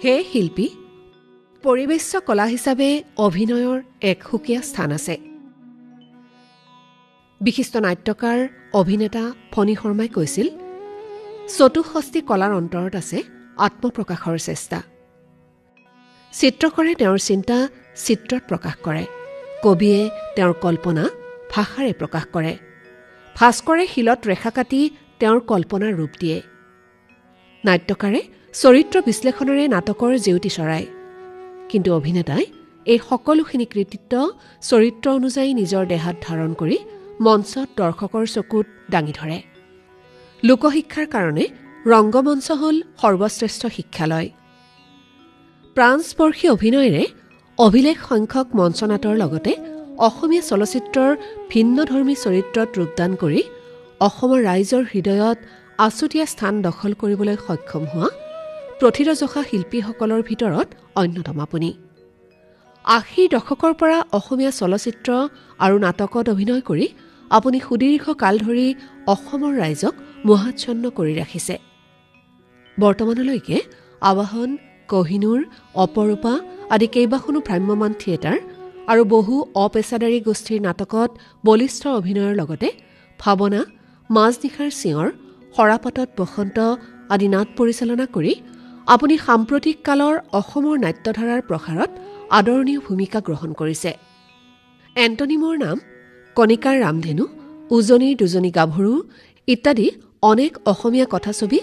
হে শিল্পী, পৰিৱেশ্য কলা হিচাপে অভিনয়ৰ এক সুকীয়া স্থান আছে। বিশিষ্ট নাট্যকাৰ অভিনেতা ফণী শৰ্মাই কৈছিল, ৬৪ কলাৰ অন্তৰত আছে আত্মপ্ৰকাশৰ চেষ্টা। চিত্ৰকৰে তেওঁৰ চিন্তা চিত্ৰত প্ৰকাশ কৰে, কবিয়ে তেওঁৰ কল্পনা ভাষাৰে প্ৰকাশ কৰে, ভাস্কৰে শিলত ৰেখা কাটি তেওঁৰ কল্পনাৰ ৰূপ দিয়ে, নাট্যকাৰে চৰিত্ৰ বিশ্লেষণেৰে নাটকৰ জেউতি চৰায়। কিন্তু অভিনেতাই এই সকলোখিনি কৃতিত্ব চৰিত্ৰ অনুযায়ী নিজৰ দেহাত ধাৰণ কৰি মঞ্চত দৰ্শকৰ চকুত দাঙি ধৰে। লোকশিক্ষাৰ কাৰণে ৰংগমঞ্চ হ'ল সৰ্বশ্ৰেষ্ঠ শিক্ষালয়। প্ৰাণস্পৰ্শী অভিনয়েৰে অভিলেখ সংখ্যক মঞ্চনাটৰ লগতে অসমীয়া চলচ্চিত্ৰৰ ভিন্নধৰ্মী চৰিত্ৰত ৰূপদান কৰি অসমৰ ৰাইজৰ হৃদয়ত আচুতীয়া স্থান দখল কৰিবলৈ সক্ষম হোৱা প্ৰথিতযশা শিল্পীসকলৰ ভিতৰত অন্যতম আপুনি। ৮০ দশকৰ পৰা অসমীয়া চলচ্চিত্ৰ আৰু নাটকত অভিনয় কৰি আপুনি সুদীৰ্ঘ কাল ধৰি অসমৰ ৰাইজক মোহাচ্ছন্ন কৰি ৰাখিছে। বৰ্তমানলৈকে আৱাহন, কহিনুৰ, অপৰূপা আদি কেইবাখনো ভ্ৰাম্যমাণ থিয়েটাৰ আৰু বহু অপেচাদাৰী গোষ্ঠীৰ নাটকত বলিষ্ঠ অভিনয়ৰ লগতে ভাৱনা, মাজনিশাৰ চিঞৰ, সৰাপাতত বসন্ত আদি নাট পৰিচালনা কৰি আপুনি সাম্প্ৰতিক কালৰ অসমৰ নাট্যধাৰাৰ প্ৰসাৰত আদৰণীয় ভূমিকা গ্ৰহণ কৰিছে। এণ্টনী মোৰ নাম, কণিকাৰ ৰামধেনু, উজনিৰ দুজনী গাভৰু ইত্যাদি অনেক অসমীয়া কথাছবি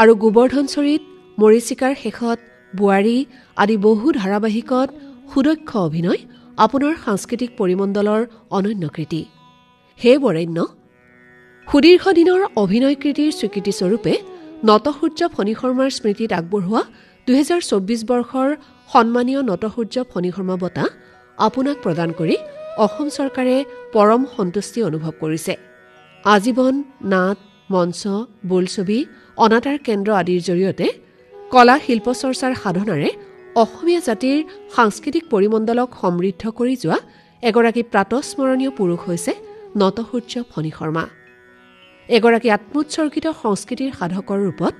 আৰু গোবৰ্ধনচৰিত, মৰীচিকাৰ শেষত, বোৱাৰী আদি বহু ধাৰাবাহিকত সুদক্ষ অভিনয় আপোনাৰ সাংস্কৃতিক পৰিমণ্ডলৰ অনন্য কৃতি। হে বৰেণ্য, সুদীৰ্ঘ দিনৰ অভিনয় কৃতিৰ স্বীকৃতিস্বৰূপে নটসূৰ্য ফণী শৰ্মাৰ স্মৃতিত আগবঢ়োৱা ২০২৪ বৰ্ষৰ সন্মানীয় নটসূৰ্য ফণী শৰ্মা বঁটা আপোনাক প্ৰদান কৰি অসম চৰকাৰে পৰম সন্তুষ্টি অনুভৱ কৰিছে। আজীৱন নাট, মঞ্চ, বোলছবি, অনাতাঁৰ কেন্দ্ৰ আদিৰ জৰিয়তে কলা শিল্প চৰ্চাৰ সাধনাৰে অসমীয়া জাতিৰ সাংস্কৃতিক পৰিমণ্ডলক সমৃদ্ধ কৰি যোৱা এগৰাকী প্ৰাতঃস্মৰণীয় পুৰুষ হৈছে নটসূৰ্য ফণী শৰ্মা। এগৰাকী আত্মোৎসৰ্গিত সংস্কৃতিৰ সাধকৰ ৰূপত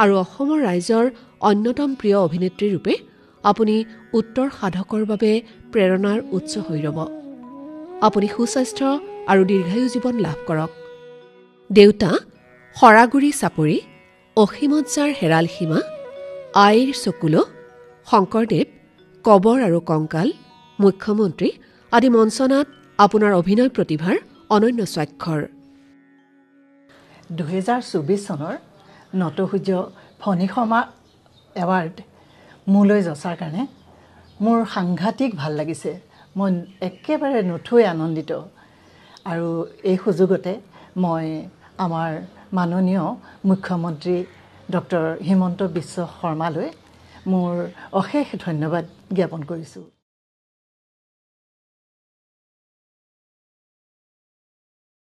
আৰু অসমৰ ৰাইজৰ অন্যতম প্ৰিয় অভিনেত্ৰী ৰূপে আপুনি উত্তৰ সাধকৰ বাবে প্ৰেৰণাৰ উৎস হৈ ৰ'ব। আপুনি সুস্বাস্থ্য আৰু দীৰ্ঘায়ু জীৱন লাভ কৰক। দেউতা সৰাগুৰি চাপৰি, অসীমত যাৰ হেৰাল সীমা, আইৰ চকুলো, শংকৰদেৱ, কবৰ আৰু কংকাল, মুখ্যমন্ত্ৰী আদি মঞ্চনাট আপোনাৰ অভিনয় প্ৰতিভাৰ অনন্য স্বাক্ষৰ। ২০২৪ চনৰ নটসূৰ্য ফণী শৰ্মা এৱাৰ্ড মোলৈ যচাৰ কাৰণে মোৰ সাংঘাতিক ভাল লাগিছে। মই একেবাৰে নথৈ আনন্দিত। আৰু এই সুযোগতে মই আমাৰ মাননীয় মুখ্যমন্ত্ৰী ডক্টৰ হিমন্ত বিশ্ব শৰ্মালৈ মোৰ অশেষ ধন্যবাদ জ্ঞাপন কৰিছোঁ।